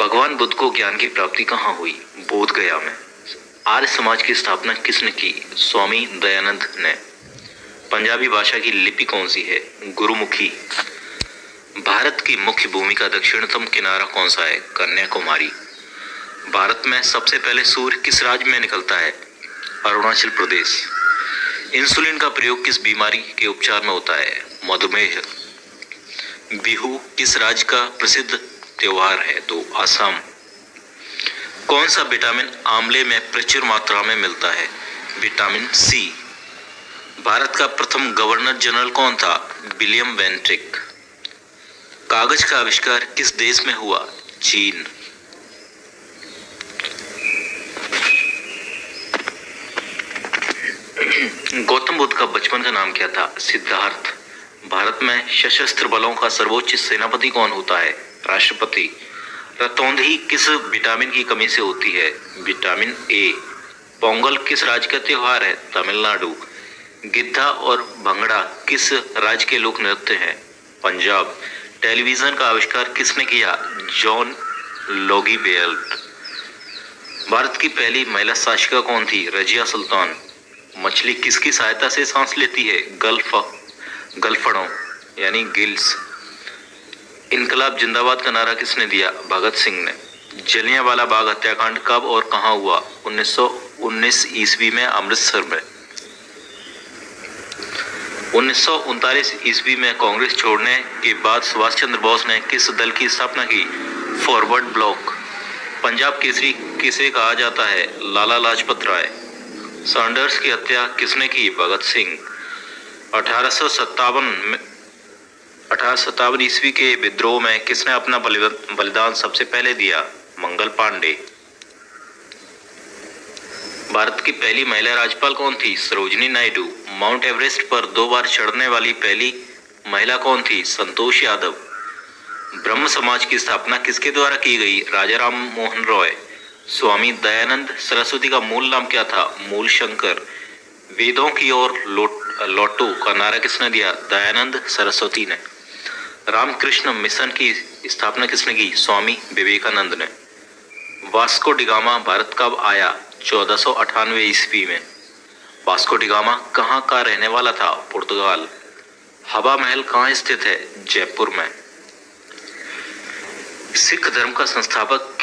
भगवान बुद्ध को ज्ञान की प्राप्ति कहाँ हुई? बोध गया में। आर्य समाज की स्थापना किसने की? स्वामी दयानंद ने। पंजाबी भाषा की लिपि कौन सी है? गुरुमुखी। भारत की मुख्य भूमि का दक्षिणतम किनारा कौन सा है? कन्याकुमारी। भारत में सबसे पहले सूर्य किस राज्य में निकलता है? अरुणाचल प्रदेश। इंसुलिन का प्रयोग किस बीमारी के उपचार में होता है? मधुमेह। बिहू किस राज्य का प्रसिद्ध त्योहार है? तो असम। कौन सा विटामिन आंवले में प्रचुर मात्रा में मिलता है? Vitamin C. भारत का प्रथम गवर्नर जनरल कौन था? William Bentinck. कागज का आविष्कार किस देश में हुआ? चीन। गौतम बुद्ध का बचपन का नाम क्या था? सिद्धार्थ। भारत में सशस्त्र बलों का सर्वोच्च सेनापति कौन होता है? राष्ट्रपति। रतौंधी किस विटामिन की कमी से होती है? Vitamin A. पोंगल किस राज्य का त्योहार है? तमिलनाडु। गिद्धा और भंगड़ा किस राज्य के लोक नृत्य हैं? पंजाब। टेलीविजन का आविष्कार किसने किया? John Logie belt. भारत की पहली महिला शासिका कौन थी? रजिया सुल्तान। मछली किसकी सहायता से सांस लेती है? गलफड़ों यानी गिल्स। इनकलाब जिंदाबाद का नारा किसने दिया? भगत सिंह ने। जलियांवाला बाग हत्याकांड कब और कहां हुआ? 1919 ईस्वी में अमृतसर में। 1939 ईस्वी में कांग्रेस छोड़ने के बाद सुभाष चंद्र बोस ने किस दल की स्थापना की? Forward block. पंजाब केसरी किसे कहा जाता है? लाला लाजपत राय। सैंडर्स की हत्या किसने की? भगत सिंह। 1857 ईस्वी के विद्रोह में किसने अपना बलिदान सबसे पहले दिया? मंगल पांडे। भारत की पहली महिला राज्यपाल कौन थी? सरोजिनी नायडू। माउंट एवरेस्ट पर 2 बार चढ़ने वाली पहली महिला कौन थी? संतोष यादव। ब्रह्म समाज की स्थापना किसके द्वारा की गई? राजा राम मोहन रॉय। स्वामी दयानंद सरस्वती का मूल नाम क्या था? मूल शंकर। वेदों की ओर लौटो का नारा किसने दिया? दयानंद सरस्वती ने। रामकृष्ण मिशन की स्थापना किसने की? स्वामी विवेकानंद ने। वास्को डिगामा भारत कब आया? 1498 ईस्वी में। वास्को डिगामा कहाँ का रहने वाला था? पुर्तगाल। हवा महल कहाँ स्थित है? जयपुर में। सिख धर्म का संस्थापक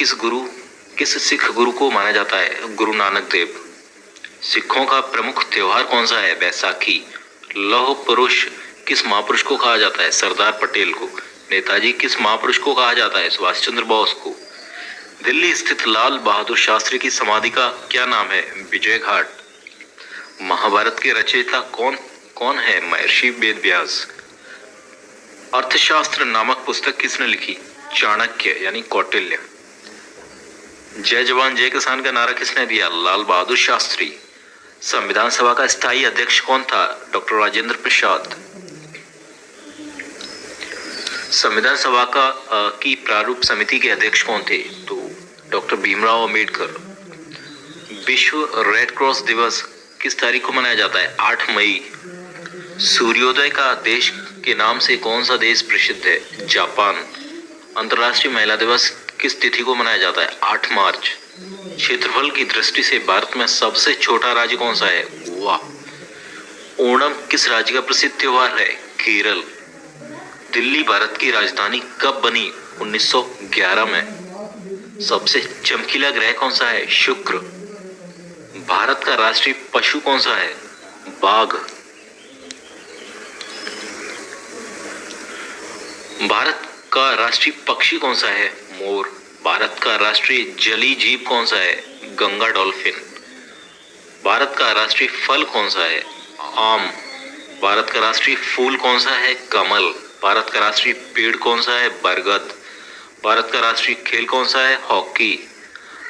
किस सिख गुरु को माना जाता है? गुरु नानक देव। सिखों का प्रमुख त्योहार कौन सा है? बैसाखी। लौह पुरुष किस महापुरुष को कहा जाता है? सरदार पटेल को। नेताजी किस महापुरुष को कहा जाता है? सुभाष चंद्र बोस को। दिल्ली स्थित लाल बहादुर शास्त्री की समाधि का क्या नाम है? विजय घाट। महाभारत के रचयिता कौन है? महर्षि वेदव्यास। अर्थशास्त्र नामक पुस्तक किसने लिखी? चाणक्य यानी कौटिल्य। जय जवान जय किसान का नारा किसने दिया? लाल बहादुर शास्त्री। संविधान सभा का स्थायी अध्यक्ष कौन था? डॉक्टर राजेंद्र प्रसाद। संविधान सभा की प्रारूप समिति के अध्यक्ष कौन थे? तो डॉक्टर भीमराव अंबेडकर। विश्व रेड क्रॉस दिवस किस तारीख को मनाया जाता है? 8 मई। सूर्योदय का देश के नाम से कौन सा देश प्रसिद्ध है? जापान। अंतर्राष्ट्रीय महिला दिवस किस तिथि को मनाया जाता है? 8 मार्च। क्षेत्रफल की दृष्टि से भारत में सबसे छोटा राज्य कौन सा है? गोवा। ओणम किस राज्य का प्रसिद्ध त्योहार है? केरल। दिल्ली भारत की राजधानी कब बनी? 1911 में। सबसे चमकीला ग्रह कौन सा है? शुक्र। भारत का राष्ट्रीय पशु कौन सा है? बाघ। भारत का राष्ट्रीय पक्षी कौन सा है? मोर। भारत का राष्ट्रीय जलीय जीव कौन सा है? गंगा डॉल्फिन। भारत का राष्ट्रीय फल कौन सा है? आम। भारत का राष्ट्रीय फूल कौन सा है? कमल। भारत का राष्ट्रीय पेड़ कौन सा है? बरगद। भारत का राष्ट्रीय खेल कौन सा है? हॉकी।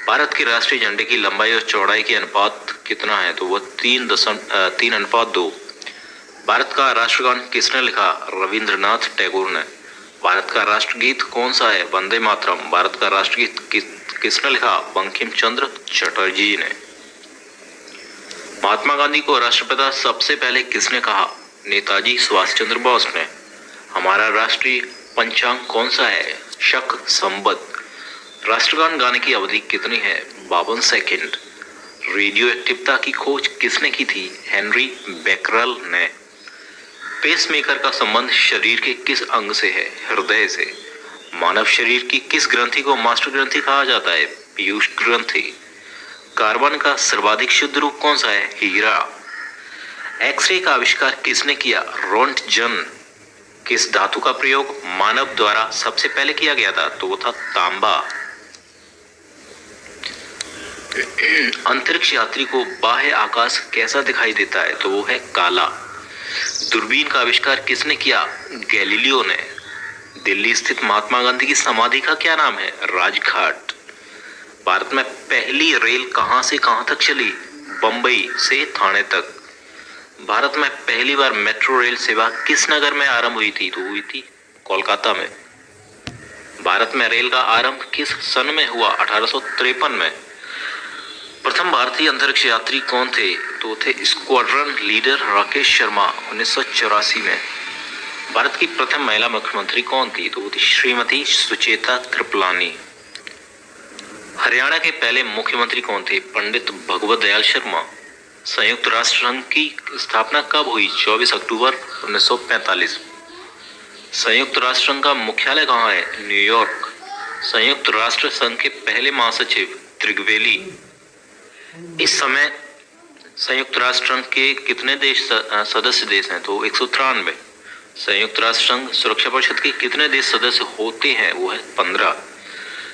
भारत के राष्ट्रीय झंडे की लंबाई और चौड़ाई के अनुपात कितना है? तो वह 3:2। भारत का राष्ट्रगान किसने लिखा? रविंद्रनाथ टैगोर ने। भारत का राष्ट्रगीत कौन सा है? वंदे मातरम। भारत का राष्ट्रगीत किसने लिखा? बंकिम चंद्र चटर्जी ने। महात्मा गांधी को राष्ट्रपिता सबसे पहले किसने कहा? नेताजी सुभाष चंद्र बोस ने। हमारा राष्ट्रीय पंचांग कौन सा है? शक संवत। राष्ट्रगान गाने की अवधि कितनी है? 52 सेकंड। रेडियो एक्टिवता की खोज किसने की थी? हेनरी बेकरल ने। पेसमेकर का संबंध शरीर के किस अंग से है? हृदय से। मानव शरीर की किस ग्रंथि को मास्टर ग्रंथि कहा जाता है? पीयूष ग्रंथि। कार्बन का सर्वाधिक शुद्ध रूप कौन सा है? हीरा। एक्सरे का आविष्कार किसने किया? रोंटगन। किस धातु का प्रयोग मानव द्वारा सबसे पहले किया गया था? तो वो था तांबा। अंतरिक्ष यात्री को बाह्य आकाश कैसा दिखाई देता है? तो वो है काला। दूरबीन का आविष्कार किसने किया? गैलीलियो ने। दिल्ली स्थित महात्मा गांधी की समाधि का क्या नाम है? राजघाट। भारत में पहली रेल कहां से कहां तक चली? बंबई से थाने तक। भारत में पहली बार मेट्रो रेल सेवा किस नगर में आरंभ हुई थी? तो हुई थी कोलकाता में। भारत में रेल का आरंभ किस सन में हुआ? 1853 में। प्रथम भारतीय अंतरिक्ष यात्री कौन थे? तो थे स्क्वाड्रन लीडर राकेश शर्मा 1984 में। भारत की प्रथम महिला मुख्यमंत्री कौन थी? तो वो थी श्रीमती सुचेता कृपलानी। हरियाणा के पहले मुख्यमंत्री कौन थे? पंडित भगवत दयाल शर्मा। संयुक्त राष्ट्र संघ की स्थापना कब हुई? 24 अक्टूबर 1945। संयुक्त राष्ट्र संघ का मुख्यालय कहाँ है? न्यूयॉर्क। संयुक्त राष्ट्र संघ के पहले महासचिव त्रिगवेली। इस समय संयुक्त राष्ट्र संघ के कितने देश सदस्य देश हैं? तो 193। संयुक्त राष्ट्र संघ सुरक्षा परिषद के कितने देश सदस्य होते हैं? वो है 15।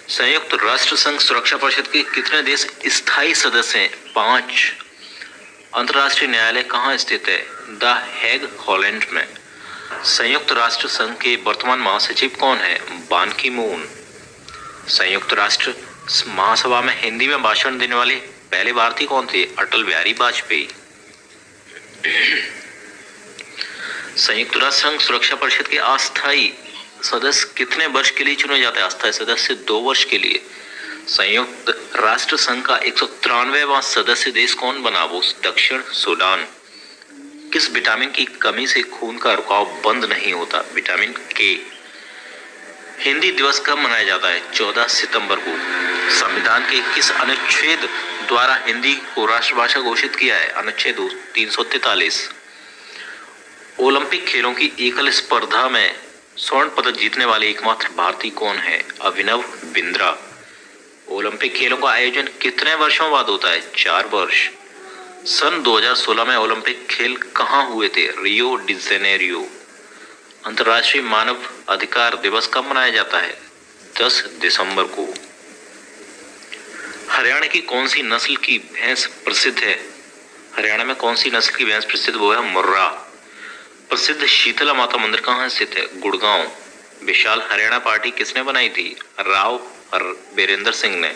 संयुक्त राष्ट्र संघ सुरक्षा परिषद के कितने देश स्थायी सदस्य हैं? 5। अंतर्राष्ट्रीय न्यायालय कहाँ स्थित है? द हेग, हॉलैंड में। संयुक्त राष्ट्र संघ के वर्तमान महासचिव कौन है? बान की मून। संयुक्त राष्ट्र महासभा में हिंदी में भाषण देने वाले पहले भारतीय कौन थे? अटल बिहारी वाजपेयी। संयुक्त राष्ट्र संघ सुरक्षा परिषद के अस्थायी सदस्य कितने वर्ष के लिए चुने जाते हैं? अस्थायी सदस्य 2 वर्ष के लिए। संयुक्त राष्ट्र संघ का 193वां सदस्य देश कौन बना? वो दक्षिण सूडान। किस विटामिन की कमी से खून का रुकाव बंद नहीं होता? विटामिन के। हिंदी दिवस कब मनाया जाता है? 14 सितंबर को। संविधान के किस अनुच्छेद द्वारा हिंदी को राष्ट्रभाषा घोषित किया है? अनुच्छेद 343। ओलंपिक खेलों की एकल स्पर्धा में स्वर्ण पदक जीतने वाले एकमात्र भारतीय कौन है? अभिनव बिंद्रा। ओलंपिक खेलों का आयोजन कितने वर्षों बाद होता है? 4 वर्ष। सन 2016 में ओलंपिक खेल कहाँ हुए थे? Rio de Janeiro. अंतर्राष्ट्रीय मानव अधिकार दिवस कब मनाया जाता है? 10 दिसंबर को। हरियाणा की कौन सी नस्ल की भैंस प्रसिद्ध है? हरियाणा में कौन सी नस्ल की भैंस प्रसिद्ध? वो है मुर्रा। प्रसिद्ध शीतला माता मंदिर कहाँ स्थित है? गुड़गांव। विशाल हरियाणा पार्टी किसने बनाई थी? राव और बीरेंद्र सिंह ने।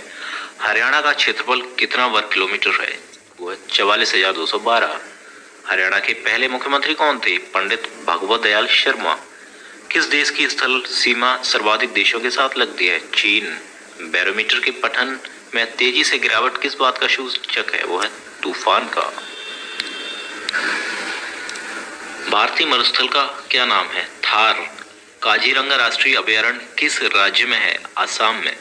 हरियाणा का क्षेत्रफल कितना वर्ग किलोमीटर है? वो है 44,212। हरियाणा के पहले मुख्यमंत्री कौन थे? पंडित भगवत दयाल शर्मा। किस देश की स्थल सीमा सर्वाधिक देशों के साथ लगती है? चीन। बैरोमीटर के पठन में तेजी से गिरावट किस बात का सूचक है? वो है तूफान का। भारतीय मरुस्थल का क्या नाम है? थार। काजीरंगा राष्ट्रीय अभयारण्य किस राज्य में है? असम में।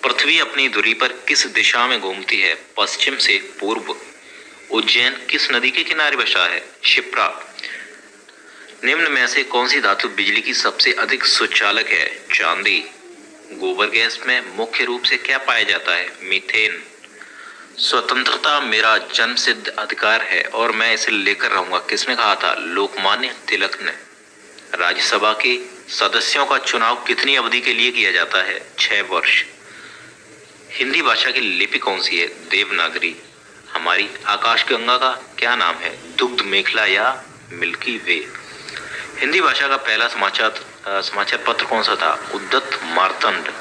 पृथ्वी अपनी धुरी पर किस दिशा में घूमती है? पश्चिम से पूर्व। उज्जैन किस नदी के किनारे बसा है? क्षिप्रा। निम्न में से कौन सी धातु बिजली की सबसे अधिक सुचालक है? चांदी। गोबर गैस में मुख्य रूप से क्या पाया जाता है? मीथेन। स्वतंत्रता मेरा जन्मसिद्ध अधिकार है और मैं इसे लेकर रहूंगा, किसने कहा था? लोकमान्य तिलक ने। राज्यसभा के सदस्यों का चुनाव कितनी अवधि के लिए किया जाता है? 6 वर्ष। हिंदी भाषा की लिपि कौन सी है? देवनागरी। हमारी आकाशगंगा का क्या नाम है? दुग्ध मेखला या मिल्की वे। हिंदी भाषा का पहला समाचार पत्र कौन सा था? उद्यत मार्तंड।